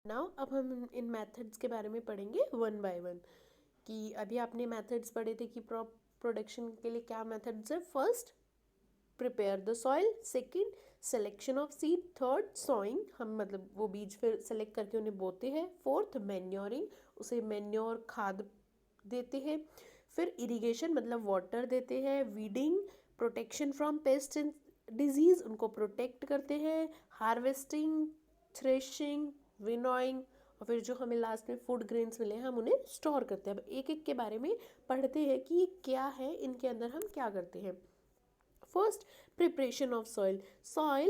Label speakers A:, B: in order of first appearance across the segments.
A: Now अब हम इन methods के बारे में पढ़ेंगे वन बाय वन। कि अभी आपने मेथड्स पढ़े थे कि क्रॉप प्रोडक्शन के लिए क्या मेथड्स है। First, prepare the soil. Second, selection of seed. Third, sawing, हम मतलब वो बीज फिर सेलेक्ट करके उन्हें बोते हैं। फोर्थ, मैन्योरिंग, उसे मैन्योर खाद देते हैं। फिर इरिगेशन मतलब वाटर देते हैं। Weeding, protection from paste and disease, उनको प्रोटेक्ट करते हैं। हार्वेस्टिंग, थ्रेशिंग, विनोइंग, और फिर जो हमें लास्ट में फूड ग्रेन्स मिले हैं हम उन्हें स्टोर करते हैं। अब एक एक के बारे में पढ़ते हैं कि ये क्या है, इनके अंदर हम क्या करते हैं। First, preparation of soil. Soil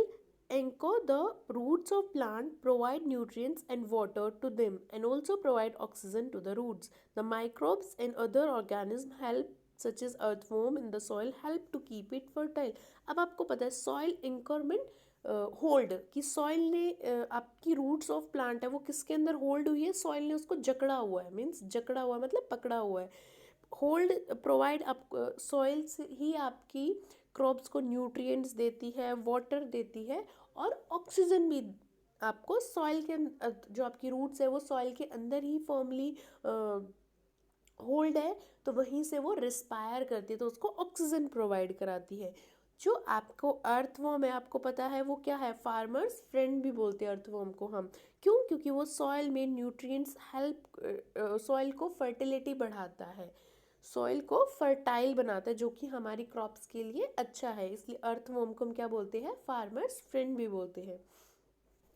A: anchor the roots of plant, provide nutrients and water to them, and also provide oxygen to the roots. The microbes and other organisms help, such as earthworm in the soil, help to keep it fertile. अब आपको पता है soil anchorment, hold कि soil ने आपकी roots of plant है वो किसके अंदर होल्ड हुई है, सॉइल ने उसको जकड़ा हुआ है। मीन्स जकड़ा हुआ है मतलब पकड़ा हुआ है। होल्ड प्रोवाइड, आप सॉइल से ही आपकी क्रॉप्स को न्यूट्रिएंट्स देती है, वाटर देती है, और ऑक्सीजन भी आपको सॉइल के जो आपकी रूट्स है वो सॉइल के अंदर ही फर्मली होल्ड है, तो वहीं से वो रिस्पायर करती है, तो उसको ऑक्सीजन प्रोवाइड कराती है। जो आपको अर्थवर्म है, आपको पता है वो क्या है, फार्मर्स फ्रेंड भी बोलते हैं अर्थवर्म को हम। क्यों? क्योंकि वो सॉइल में न्यूट्रिएंट्स हेल्प, सॉइल को फर्टिलिटी बढ़ाता है, सॉइल को फर्टाइल बनाता है, जो कि हमारी क्रॉप्स के लिए अच्छा है। इसलिए अर्थवर्म को हम क्या बोलते हैं, फार्मर्स फ्रेंड भी बोलते हैं।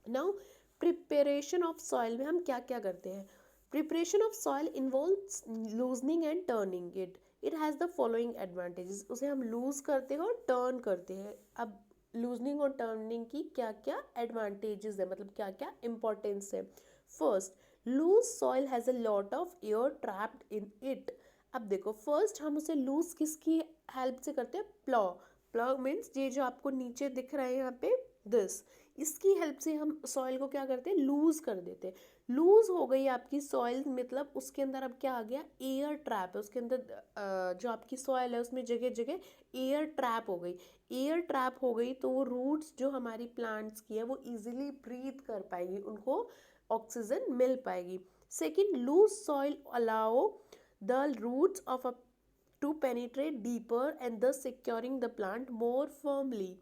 A: नाउ, प्रिपरेशन ऑफ सॉइल में हम क्या क्या करते हैं। Preparation of soil involves loosening and turning it. It has the following advantages. उसे हम लूज करते हैं और टर्न करते हैं। अब लूजनिंग और टर्निंग की क्या क्या एडवांटेजेस है, मतलब क्या क्या इंपॉर्टेंस है। First, loose soil has a lot of air trapped in it. अब देखो, फर्स्ट हम उसे लूज किसकी हेल्प से करते हैं, प्लॉ। प्लॉ मीन्स ये जो आपको नीचे दिख रहा है यहाँ पे, दिस, इसकी हेल्प से हम सॉइल को क्या करते हैं, लूज कर देते हैं। लूज हो गई आपकी सॉइल, मतलब उसके अंदर अब क्या आ गया, एयर ट्रैप है उसके अंदर। जो आपकी सॉइल है उसमें जगह जगह एयर ट्रैप हो गई। एयर ट्रैप हो गई तो वो रूट्स जो हमारी प्लांट्स की है वो इजीली ब्रीथ कर पाएगी, उनको ऑक्सीजन मिल पाएगी। Second, loose soil allow the roots of a to penetrate deeper and thus securing the plant more firmly.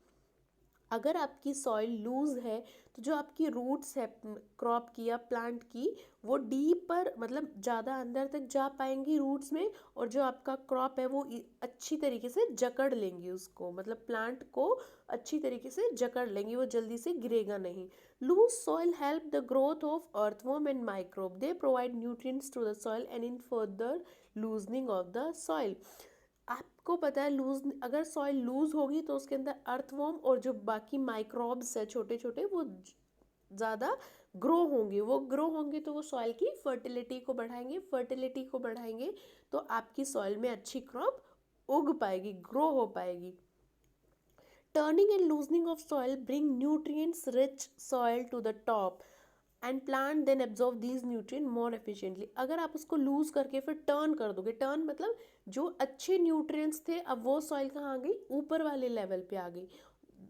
A: अगर आपकी सॉइल लूज है तो जो आपकी रूट्स है क्रॉप की या प्लांट की, वो डीप पर मतलब ज़्यादा अंदर तक जा पाएंगी रूट्स में, और जो आपका क्रॉप है वो अच्छी तरीके से जकड़ लेंगी उसको, मतलब प्लांट को अच्छी तरीके से जकड़ लेंगी, वो जल्दी से गिरेगा नहीं। Loose soil help the growth of earthworm and microbe. They provide nutrients to the soil and in further loosening of the soil. आपको पता है लूज, अगर सॉइल लूज होगी तो उसके अंदर अर्थवर्म और जो बाकी माइक्रोब्स है छोटे छोटे, वो ज़्यादा ग्रो होंगे। वो ग्रो होंगे तो वो सॉइल की फर्टिलिटी को बढ़ाएंगे, फर्टिलिटी को बढ़ाएंगे तो आपकी सॉइल में अच्छी क्रॉप उग पाएगी, ग्रो हो पाएगी। Turning and loosening of soil bring nutrients rich soil to the top and plant then absorb these nutrient more efficiently. अगर आप उसको लूज करके फिर टर्न कर दोगे, टर्न मतलब जो अच्छे न्यूट्रिएंट्स थे अब वो सॉइल कहाँ आ गई, ऊपर वाले लेवल पे आ गई।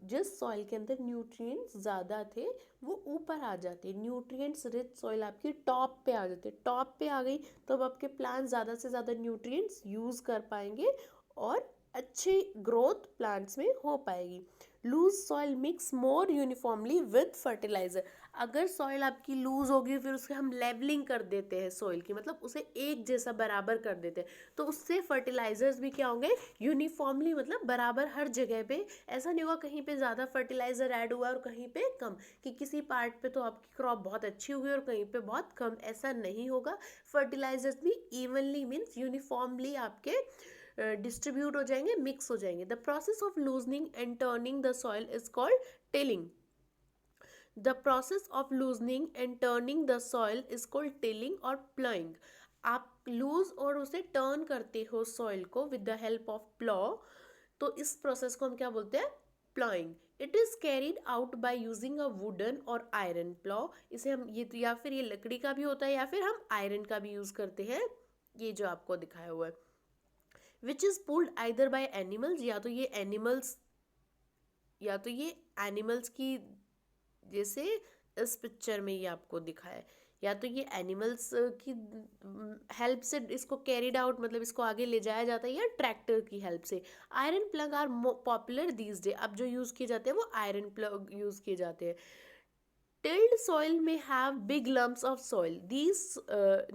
A: जिस सॉइल के अंदर न्यूट्रिएंट्स ज़्यादा थे वो ऊपर आ जाते, न्यूट्रिएंट्स रिच सॉइल आपकी टॉप पे आ जाते, टॉप पे आ गई तो अब आपके प्लांट ज़्यादा से ज़्यादा न्यूट्रिएंट्स यूज़ कर पाएंगे और अच्छी ग्रोथ प्लांट्स में हो पाएगी। Loose soil mix more uniformly with fertilizer. अगर सॉइल आपकी लूज होगी फिर उसके हम लेवलिंग कर देते हैं सॉइल की, मतलब उसे एक जैसा बराबर कर देते हैं, तो उससे फर्टिलाइजर्स भी क्या होंगे, यूनिफॉर्मली, मतलब बराबर हर जगह पे। ऐसा नहीं होगा कहीं पे ज़्यादा फर्टिलाइजर ऐड हुआ और कहीं पे कम, कि किसी पार्ट पे तो आपकी क्रॉप बहुत अच्छी हुई और कहीं पे बहुत कम, ऐसा नहीं होगा। फर्टिलाइजर्स भी इवनली मीन्स यूनिफॉर्मली आपके डिस्ट्रीब्यूट हो जाएंगे, मिक्स हो जाएंगे। The process of loosening and turning the soil is called tilling. The process of loosening and turning the soil is called tilling और प्लॉइंग। आप लूज और उसे टर्न करते हो सॉइल को with the help of plough, तो इस process को हम क्या बोलते हैं, ploughing. It is carried out by using a wooden और आयरन प्लॉ। इसे हम ये या फिर ये लकड़ी का भी होता है या फिर हम आयरन का भी यूज करते हैं, ये जो आपको दिखाया हुआ है। Which is pulled either by animals, या तो ये एनिमल्स की जैसे इस पिक्चर में ये आपको दिखाया है, या तो ये एनिमल्स की हेल्प से इसको कैरिड आउट, मतलब इसको आगे ले जाया जाता है, या ट्रैक्टर की हेल्प से। Iron plough are popular these days, अब जो यूज़ किए जाते हैं वो आयरन प्लग यूज़ किए जाते हैं। Tilled soil may have big lumps of soil. These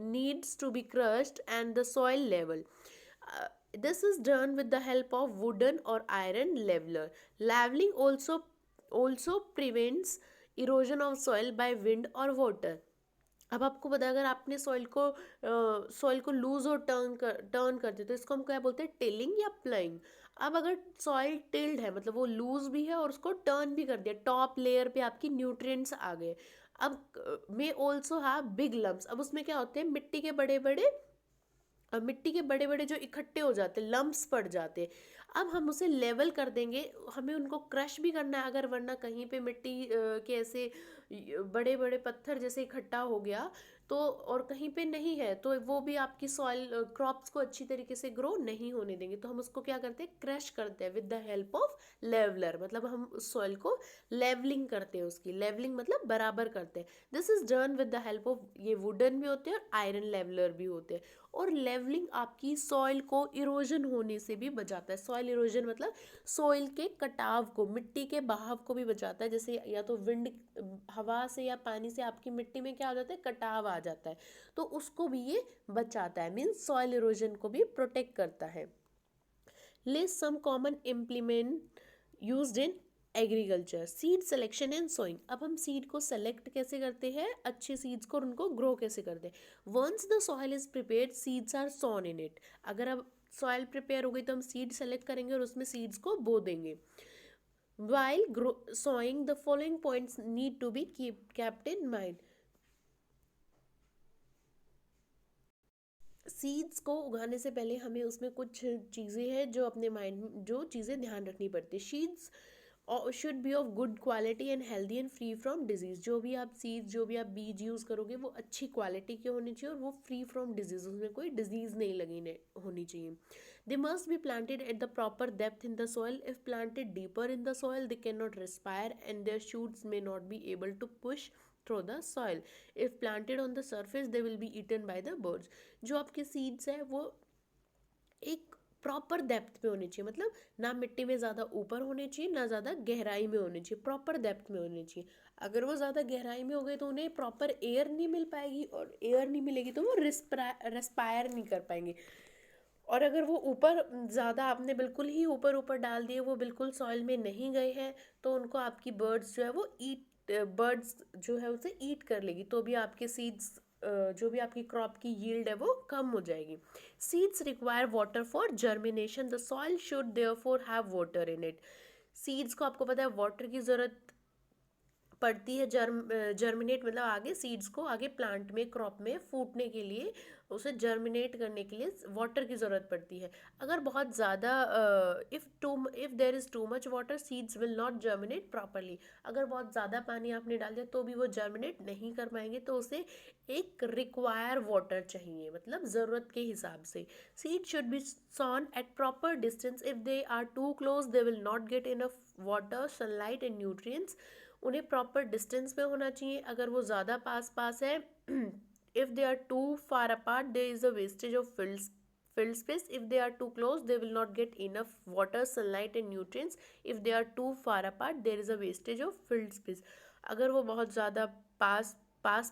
A: needs to be crushed and the soil level. This is done with the help of wooden or iron leveler. Leveling also prevents erosion of soil by wind or water. अब आपको पता है, अगर आपने soil को loose और turn करते तो इसको हम क्या बोलते हैं, टिलिंग या प्लाइंग। अब अगर सॉइल टिल्ड है मतलब वो लूज भी है और उसको टर्न भी कर दिया, टॉप लेयर पे आपकी न्यूट्रिएंट्स आ गए। अब may also have big lumps, अब उसमें क्या होते हैं, मिट्टी के बड़े बड़े जो इकट्ठे हो जाते, लम्प्स पड़ जाते। अब हम उसे लेवल कर देंगे, हमें उनको क्रश भी करना है अगर, वरना कहीं पे मिट्टी के ऐसे बड़े बड़े पत्थर जैसे इकट्ठा हो गया तो, और कहीं पे नहीं है तो वो भी आपकी सॉइल क्रॉप्स को अच्छी तरीके से ग्रो नहीं होने देंगे। तो हम उसको क्या करते हैं, क्रश करते हैं with the help of leveller, मतलब हम उस सॉइल को लेवलिंग करते हैं, उसकी लेवलिंग मतलब बराबर करते हैं। This is done with the help of, ये वुडन भी होते हैं और आयरन लेवलर भी होते हैं। और लेवलिंग आपकी सॉइल को इरोजन होने से भी बचाता है। सॉइल इरोजन मतलब सॉइल के कटाव को, मिट्टी के बहाव को भी बचाता है। जैसे या तो विंड, हवा से या पानी से आपकी मिट्टी में क्या हो जाता है, कटाव आ जाता है, तो उसको भी ये बचाता है, मीन्स सॉइल इरोजन को भी प्रोटेक्ट करता है। List some common implement used in agriculture. Seed selection and sowing. अब हम सीड को सेलेक्ट कैसे करते हैं, अच्छे सीड्स को, और उनको ग्रो कैसे करते हैं। Once the soil is prepared seeds are sown in it. अगर अब सॉइल प्रिपेयर हो गई तो हम सीड सेलेक्ट करेंगे और उसमें सीड्स को बो देंगे। While sowing, the following points need to be kept in mind. Seeds को उगाने से पहले हमें उसमें कुछ चीज़ें हैं जो अपने माइंड, जो चीज़ें ध्यान रखनी पड़ती है। Seeds should be of good quality and healthy and free from disease. जो भी आप सीड्स, जो भी आप बीज यूज़ करोगे वो अच्छी क्वालिटी के होने चाहिए और वो फ्री फ्रॉम डिजीज, उसमें कोई डिजीज़ नहीं लगी होनी चाहिए। They must be planted at the proper depth in the soil. If planted deeper in the soil they can not respire and their shoots may not be able to push through the soil. If planted on the surface they will be eaten by the birds. जो आपके seeds है वो एक proper depth पे होनी चाहिए, मतलब ना मिट्टी में ज़्यादा ऊपर होने चाहिए ना ज़्यादा गहराई में होनी चाहिए, प्रॉपर डेप्थ में होनी चाहिए। अगर वो ज़्यादा गहराई में हो गए तो उन्हें प्रॉपर एयर नहीं मिल पाएगी, और एयर नहीं मिलेगी तो वो रेस्पायर नहीं कर पाएंगे। और अगर वो ऊपर ज़्यादा आपने बिल्कुल ही ऊपर ऊपर डाल दिए, वो बिल्कुल सॉइल में नहीं गए हैं, तो उनको आपकी बर्ड्स जो है वो बर्ड्स जो है उसे ईट कर लेगी, तो भी आपके सीड्स, जो भी आपकी क्रॉप की यील्ड है वो कम हो जाएगी। Seeds require water for germination. The soil should therefore have water in it. Seeds को आपको पता है वाटर की ज़रूरत पड़ती है, जर्मिनेट मतलब आगे सीड्स को आगे प्लांट में, क्रॉप में फूटने के लिए, उसे जर्मिनेट करने के लिए वाटर की ज़रूरत पड़ती है। अगर बहुत ज़्यादा, if there is too much water seeds will not germinate properly. अगर बहुत ज़्यादा पानी आपने डाल दिया तो भी वो जर्मिनेट नहीं कर पाएंगे, तो उसे एक रिक्वायर वाटर चाहिए, मतलब ज़रूरत के हिसाब से। Seed should be sown at proper distance. If they are too close they will not get enough water, sunlight and nutrients. उन्हें प्रॉपर डिस्टेंस पे होना चाहिए। अगर वो ज़्यादा पास पास है, if they are too far apart there is a wastage of filled space. If they are too close they will not get enough water, sunlight and nutrients. If they are too far apart there is a wastage of filled space. अगर वो बहुत ज़्यादा पास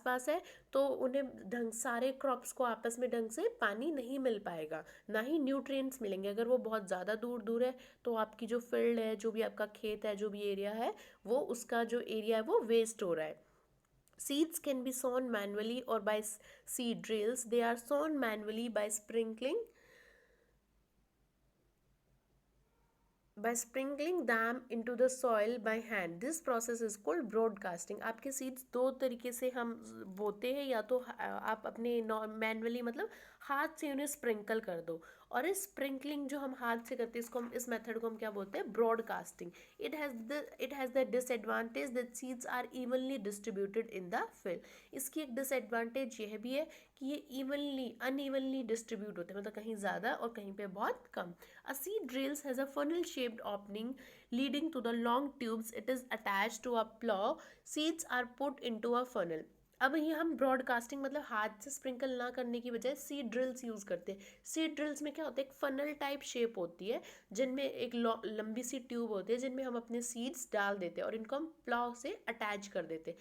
A: पास है तो उन्हें ढंग, सारे क्रॉप्स को आपस में ढंग से पानी नहीं मिल पाएगा, ना ही न्यूट्रिएंट्स मिलेंगे। अगर वो बहुत ज़्यादा दूर दूर है तो आपकी जो फील्ड है, जो भी आपका खेत है, जो भी एरिया है, वो उसका जो एरिया है वो वेस्ट हो रहा है। Seeds can be sown manually or by seed drills. They are sown manually by sprinkling them into the soil by hand. This process is called broadcasting. आपके सीड्स दो तरीके से हम बोते हैं, या तो आप अपने मैनुअली मतलब हाथ से उन्हें स्प्रिंकल कर दो, और इस स्प्रिंकलिंग जो हम हाथ से करते हैं, इसको हम, इस मेथड को हम क्या बोलते हैं, broadcasting. It has the disadvantage that seeds are evenly distributed in the field. इसकी एक डिसएडवांटेज यह भी है कि ये अनइवनली डिस्ट्रीब्यूट होते हैं, मतलब कहीं ज़्यादा और कहीं पे बहुत कम. A seed drills has a funnel shaped opening leading to the long tubes. It is attached to a plow. Seeds are put into a funnel. अब ये हम ब्रॉडकास्टिंग मतलब हाथ से स्प्रिंकल ना करने की बजाय सीड ड्रिल्स यूज़ करते हैं. सीड ड्रिल्स में क्या होता है, एक फनल टाइप शेप होती है जिनमें एक लंबी सी ट्यूब होती है जिनमें हम अपने सीड्स डाल देते हैं और इनको हम प्लाव से अटैच कर देते हैं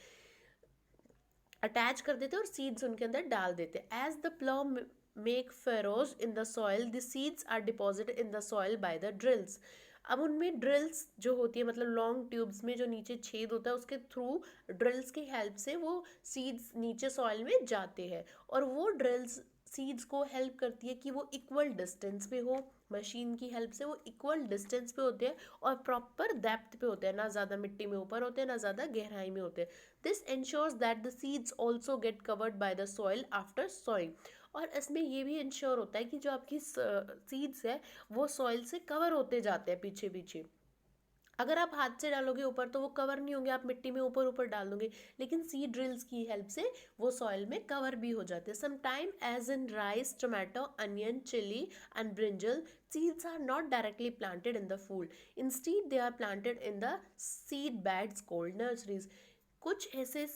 A: और सीड्स उनके अंदर डाल देते हैं. As the plough make furrows in the soil, the seeds are deposited in the soil by the drills. अब उनमें ड्रिल्स जो होती है, मतलब लॉन्ग ट्यूब्स में जो नीचे छेद होता है, उसके थ्रू ड्रिल्स की हेल्प से वो सीड्स नीचे सॉइल में जाते हैं. और वो ड्रिल्स सीड्स को हेल्प करती है कि वो इक्वल डिस्टेंस पे हो. मशीन की हेल्प से वो इक्वल डिस्टेंस पे होते हैं और प्रॉपर डेप्थ पे होते हैं, ना ज़्यादा मिट्टी में ऊपर होते हैं ना ज़्यादा गहराई में होते हैं. This ensures that the seeds also get covered by the soil after sowing. और इसमें ये भी इंश्योर होता है कि जो आपकी सीड्स है वो सॉइल से कवर होते जाते हैं पीछे पीछे. अगर आप हाथ से डालोगे ऊपर तो वो कवर नहीं होंगे, आप मिट्टी में ऊपर ऊपर डाल दोगे, लेकिन सीड ड्रिल्स की हेल्प से वो सॉइल में कवर भी हो जाते हैं. Some time as in rice, tomato, onion, chilli and brinjal, seeds are not directly planted in the field. Instead, they are planted in the seed beds called nurseries. कुछ ऐसे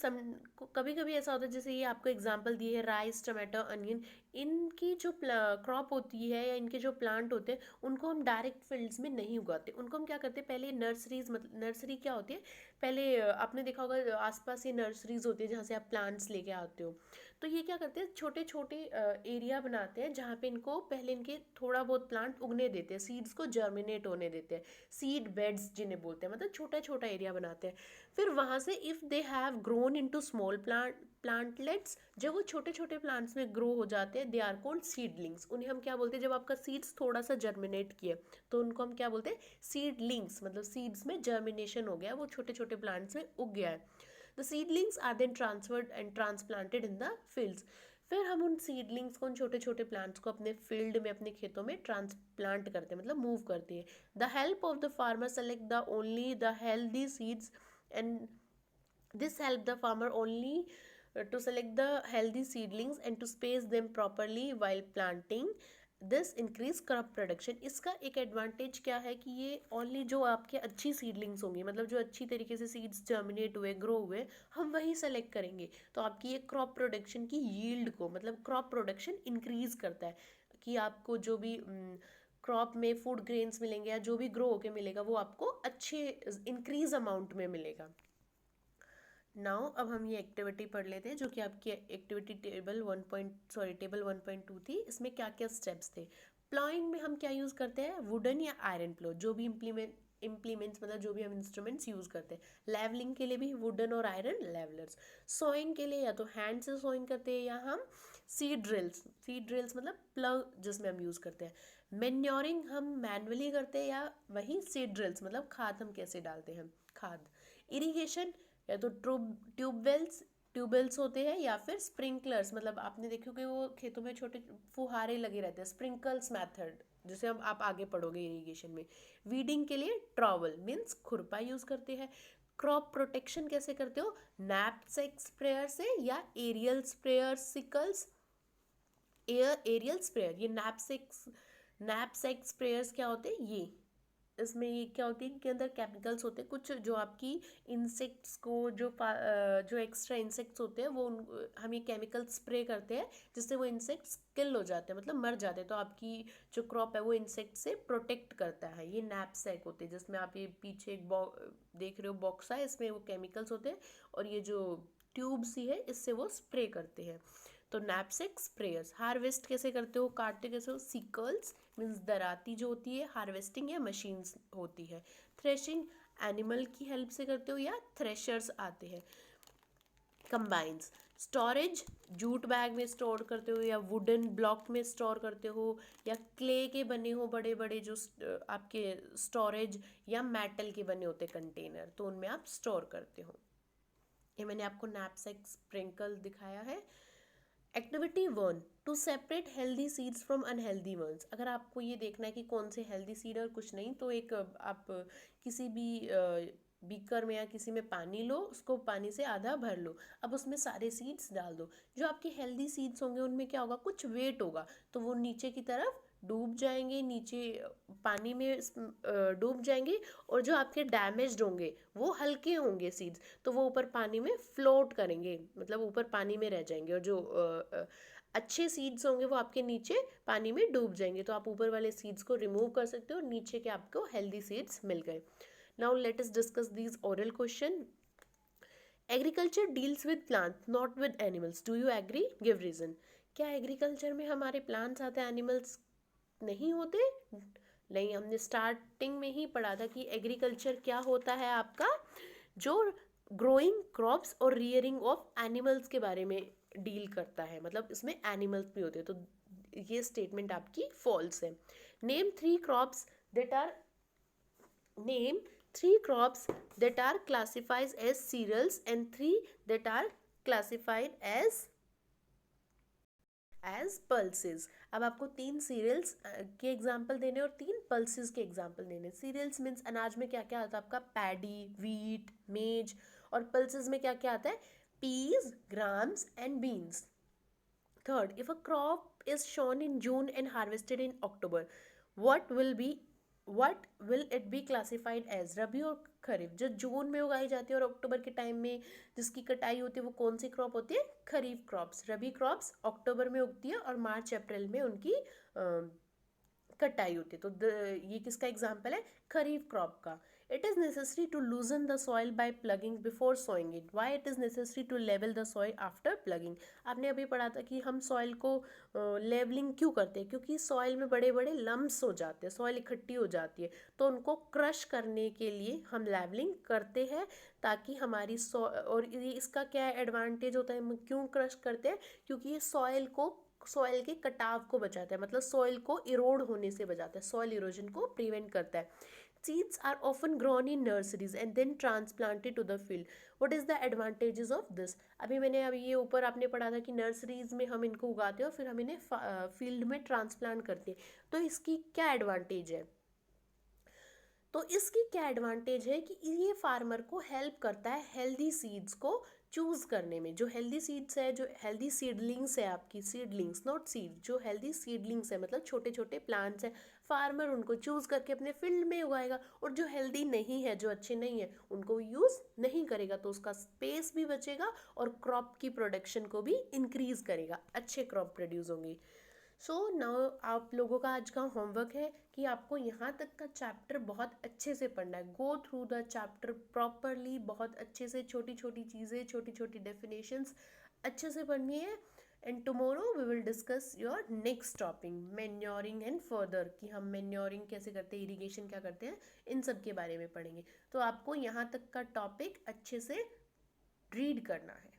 A: कभी कभी ऐसा होता है, जैसे ये आपको एग्जांपल दिए है राइस, टमाटो, अनियन, इनकी जो क्रॉप होती है या इनके जो प्लांट होते हैं उनको हम डायरेक्ट फील्ड्स में नहीं उगाते. उनको हम क्या करते हैं, पहले नर्सरीज, मतलब नर्सरी क्या होती है, पहले आपने देखा होगा आसपास ये नर्सरीज होती है जहाँ से आप प्लांट्स लेके आते हो. तो ये क्या करते हैं, छोटे छोटे एरिया बनाते हैं जहाँ पे इनको पहले इनके थोड़ा बहुत प्लांट उगने देते हैं, सीड्स को जर्मिनेट होने देते हैं. सीड बेड्स जिन्हें बोलते हैं, मतलब छोटा छोटा एरिया बनाते हैं. फिर वहाँ से if they have grown into small plantlets, जब वो छोटे छोटे प्लांट्स में ग्रो हो जाते हैं, दे आर कॉल्ड सीडलिंग्स. उन्हें हम क्या बोलते हैं, जब आपका सीड्स थोड़ा सा जर्मिनेट किया तो उनको हम क्या बोलते हैं, सीडलिंग्स. मतलब सीड्स में जर्मिनेशन हो गया, वो छोटे छोटे प्लांट्स में उग गया है. The seedlings are then transferred and transplanted in the fields. फिर हम उन सीडलिंग्स को, उन छोटे छोटे प्लांट्स को अपने फील्ड में, अपने खेतों में ट्रांसप्लांट करते हैं, मतलब मूव करते हैं. The help of the farmer select the only the healthy seeds, and this help the farmer only to select the healthy seedlings and to space them properly while planting. This increase crop production. इसका एक advantage क्या है कि ये only जो आपके अच्छी seedlings होंगी, मतलब जो अच्छी तरीके से सीड्स जर्मिनेट हुए, ग्रो हुए, हम वही सेलेक्ट करेंगे. तो आपकी ये क्रॉप प्रोडक्शन की यील्ड को, मतलब क्रॉप प्रोडक्शन इंक्रीज करता है कि आपको जो भी क्रॉप में फूड ग्रेन्स मिलेंगे या जो भी ग्रो होके मिलेगा वो आपको अच्छे इंक्रीज अमाउंट में मिलेगा. नाउ अब हम ये एक्टिविटी पढ़ लेते हैं जो कि आपकी एक्टिविटी टेबल 1.2 थी. इसमें क्या क्या स्टेप्स थे. प्लॉइंग में हम क्या यूज़ करते हैं, वुडन या आयरन प्लो, जो भी इम्प्लीमेंट्स मतलब जो भी हम इंस्ट्रूमेंट्स यूज़ करते हैं. लेवलिंग के लिए भी वुडन और आयरन लेवलर्स. सोइंग के लिए या तो हैंड से सोइंग करते हैं या हम सीड ड्रिल्स मतलब प्लग जिसमें हम यूज़ करते हैं. मैन्योरिंग हम मैनुअली करते हैं या वही सीड ड्रिल्स मतलब खाद हम कैसे डालते हैं, खाद. इरिगेशन या तो ट्यूबवेल्स होते हैं या फिर स्प्रिंकलर्स, मतलब आपने देखो कि वो खेतों में छोटे फुहारे लगे रहते हैं, स्प्रिंकल्स मेथड जिसे हम आप आगे पढ़ोगे इरिगेशन में. वीडिंग के लिए ट्रॉवल मीन्स खुरपा यूज़ करते हैं. क्रॉप प्रोटेक्शन कैसे करते हो, नैपसैक स्प्रेयर से या aerial sprayer sickles. Aerial sprayer, ये नैपसैक स्प्रेयर्स क्या होते हैं, ये इसमें ये क्या होती है, इनके अंदर केमिकल्स होते हैं कुछ जो आपकी इंसेक्ट्स को जो एक्स्ट्रा इंसेक्ट्स होते हैं वो हम ये केमिकल स्प्रे करते हैं जिससे वो इंसेक्ट्स किल हो जाते हैं, मतलब मर जाते हैं. तो आपकी जो क्रॉप है वो इंसेक्ट से प्रोटेक्ट करता है. ये नैपसैक होते हैं जिसमें आप ये पीछे एक देख रहे हो बॉक्स है, इसमें वो केमिकल्स होते हैं और ये जो ट्यूब सी है इससे वो स्प्रे करते हैं. तो नैपसैक स्प्रेयर्स. हार्वेस्ट कैसे करते हो, काटते कैसे हो, सिकल्स मीन्स दराती जो होती है, हार्वेस्टिंग या मशीन्स होती है. थ्रेशिंग एनिमल की हेल्प से करते हो या थ्रेशर्स आते हैं. कंबाइंस. स्टोरेज, जूट बैग में स्टोर करते हो या वुडन ब्लॉक में स्टोर करते हो या क्ले के बने हो बड़े बड़े जो आपके स्टोरेज या मेटल के बने होते कंटेनर, तो उनमें आप स्टोर करते हो. ये मैंने आपको नैपसैक स्प्रिंकल दिखाया है. Activity 1, to separate healthy seeds from unhealthy ones. अगर आपको ये देखना है कि कौन से हेल्दी सीड और कुछ नहीं, तो एक आप किसी भी बीकर में या किसी में पानी लो, उसको पानी से आधा भर लो, अब उसमें सारे सीड्स डाल दो। जो आपके हेल्दी सीड्स होंगे उनमें क्या होगा, कुछ वेट होगा, तो वो नीचे की तरफ डूब जाएंगे, नीचे पानी में डूब जाएंगे। और जो आपके डैमेज्ड होंगे वो हल्के होंगे सीड्स, तो वो ऊपर पानी में फ्लोट करेंगे, मतलब ऊपर पानी में रह जाएंगे। और जो अच्छे सीड्स होंगे वो आपके नीचे पानी में डूब जाएंगे, तो आप ऊपर वाले सीड्स को रिमूव कर सकते हो और नीचे के आपको हेल्दी सीड्स मिल गए। Now let us discuss these oral question. Agriculture deals with plants not with animals, do you agree, give reason. क्या एग्रीकल्चर में हमारे प्लांट्स आते हैं, एनिमल्स नहीं होते? नहीं, हमने स्टार्टिंग में ही पढ़ा था कि एग्रीकल्चर क्या होता है आपका, जो ग्रोइंग क्रॉप्स और रियरिंग ऑफ एनिमल्स के बारे में डील करता है, मतलब इसमें एनिमल्स भी होते हैं। तो ये स्टेटमेंट आपकी फॉल्स है। Name three crops that are name three crops that are classified as cereals and three that are classified as pulses। अब आपको 3 सीरियल्स के एग्जाम्पल देने और 3 पल्सेस के एग्जाम्पल देने। सीरियल्स मीन्स अनाज में क्या क्या आता है आपका, पैडी, वीट, मेज। और पल्सेस में क्या क्या आता है, peas, grams and beans. Third, if a crop is sown in June and harvested in October, what will be what will it be classified as, rabi और खरीफ। जो जून में उगाई जाती है और अक्टूबर के टाइम में जिसकी कटाई होती है वो कौन सी क्रॉप होती है, खरीफ क्रॉप्स। रबी क्रॉप्स अक्टूबर में उगती है और मार्च अप्रैल में उनकी कटाई होती है। तो ये किसका एग्जाम्पल है, खरीफ क्रॉप का। It is necessary to loosen the soil by ploughing before sowing it, why it is necessary to level the soil after ploughing. आपने अभी पढ़ा था कि हम सॉइल को लेवलिंग क्यों करते हैं, क्योंकि सॉइल में बड़े बड़े लम्ब्स हो जाते हैं, सॉइल इकट्ठी हो जाती है, तो उनको क्रश करने के लिए हम लेवलिंग करते हैं, ताकि हमारी और ये इसका क्या एडवांटेज होता है, हम क्यों क्रश करते हैं, क्योंकि ये सॉइल के कटाव को बचाता है, मतलब सॉइल को इरोड होने से बचाता है, सॉइल इरोजन को प्रिवेंट करता है। Seeds are often grown in nurseries and then transplanted to the field. What is the advantages of this? अभी ये ऊपर आपने पढ़ा था कि नर्सरीज में हम इनको उगाते हैं और फिर हम इन्हें फील्ड में ट्रांसप्लांट करते हैं। तो इसकी क्या एडवांटेज है, तो इसकी क्या एडवांटेज है कि ये फार्मर को हेल्प करता है हेल्दी सीड्स को चूज़ करने में। जो हेल्दी सीड्स है, जो हेल्दी सीडलिंग्स है, आपकी सीडलिंग्स नॉट सीड, जो हेल्दी सीडलिंग्स है मतलब छोटे छोटे प्लांट्स हैं, फार्मर उनको चूज़ करके अपने फील्ड में उगाएगा। और जो हेल्दी नहीं है, जो अच्छे नहीं है, उनको यूज़ नहीं करेगा, तो उसका स्पेस भी बचेगा और क्रॉप की प्रोडक्शन को भी इंक्रीज़ करेगा, अच्छे क्रॉप प्रोड्यूस होंगे। सो नाउ आप लोगों का आज का होमवर्क है कि आपको यहाँ तक का चैप्टर बहुत अच्छे से पढ़ना है। Go through the chapter properly, बहुत अच्छे से, छोटी छोटी चीज़ें, छोटी छोटी डेफिनेशंस अच्छे से पढ़नी है। And tomorrow we will discuss your next topic, manuring and further, कि हम मैन्योरिंग कैसे करते हैं, इरिगेशन क्या करते हैं, इन सब के बारे में पढ़ेंगे। तो आपको यहाँ तक का टॉपिक अच्छे से रीड करना है।